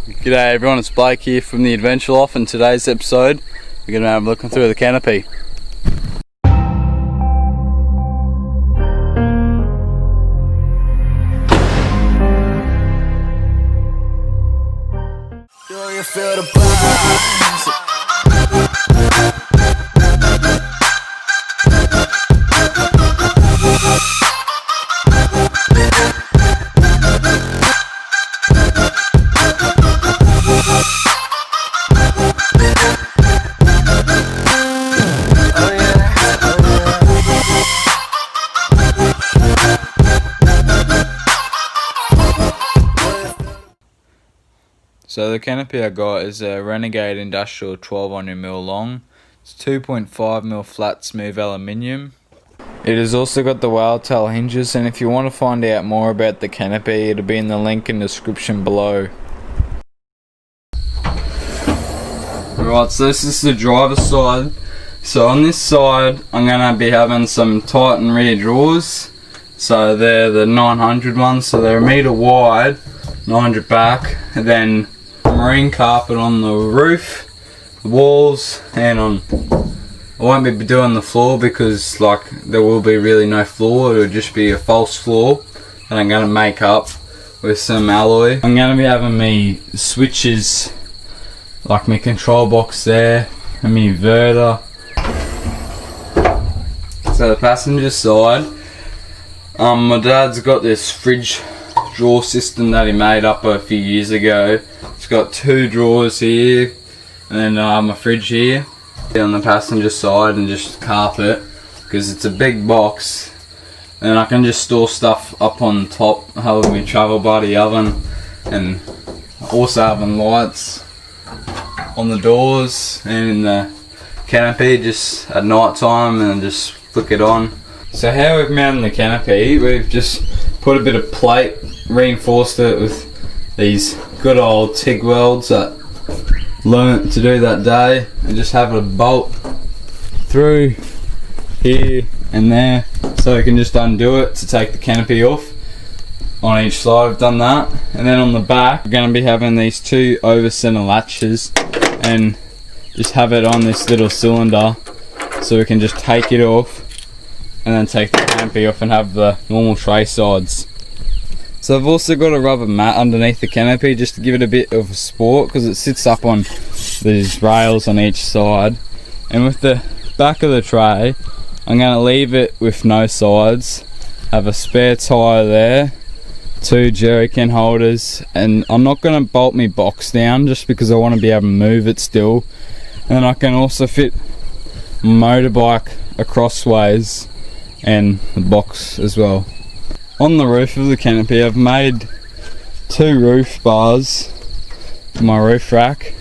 G'day everyone, it's Blake here from the Adventure Life. In today's episode we're going to have a look through the canopy. Do you feel the vibes? So the canopy I got is a Renegade Industrial 1200mm long. It's 2.5mm flat smooth aluminium. It has also got the whale tail hinges, and if you want to find out more about the canopy, it'll be in the link in the description below. Right, so this is the driver's side. So on this side I'm going to be having some Titan rear drawers. So they're the 900 ones, so they're a metre wide, 900 back, and then marine carpet on the roof, the walls, and on. I won't be doing the floor because there will be really no floor. It'll just be a false floor that I'm going to make up with some alloy. I'm going to be having me switches, like my control box there, and my inverter. So the passenger side, my dad's got this fridge drawer system that he made up a few years ago. It's got two drawers here and then my fridge here on the passenger side, and just carpet because it's a big box, and I can just store stuff up on top. I have my travel buddy oven, and also having lights on the doors and in the canopy just at night time, and just flick it on. So how we've mounted the canopy, we've just put a bit of plate, reinforced it with these good old TIG welds that learnt to do that day, and just have a bolt through here and there so we can just undo it to take the canopy off on each side. I've done that, and then on the back we're going to be having these two over center latches and just have it on this little cylinder so we can just take it off and then take the canopy off and have the normal tray sides. So I've also got a rubber mat underneath the canopy just to give it a bit of a support, because it sits up on these rails on each side. And with the back of the tray, I'm going to leave it with no sides, have a spare tyre there, two jerry can holders, and I'm not going to bolt my box down just because I want to be able to move it still. And I can also fit motorbike acrossways and the box as well. On the roof of the canopy I've made two roof bars for my roof rack.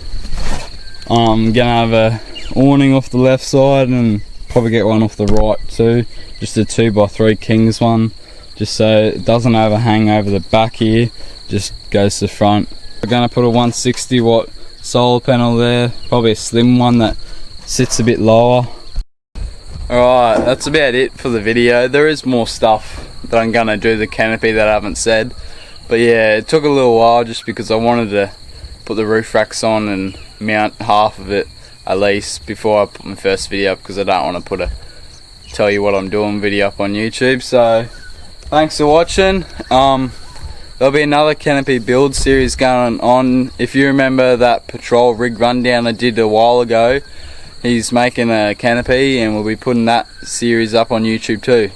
I'm gonna have a awning off the left side and probably get one off the right too, just a 2x3 Kings one, just so it doesn't overhang over the back here, just goes to the front. I'm gonna put a 160 watt solar panel there, probably a slim one that sits a bit lower. Alright, that's about it for the video. There is more stuff that I'm gonna do the canopy that I haven't said, but yeah, it took a little while just because I wanted to put the roof racks on and mount half of it at least before I put my first video up, because I don't want to put a tell you what I'm doing video up on YouTube. So thanks for watching. There'll be another canopy build series going on. If you remember that patrol rig rundown I did a while ago, he's making a canopy and we'll be putting that series up on YouTube too.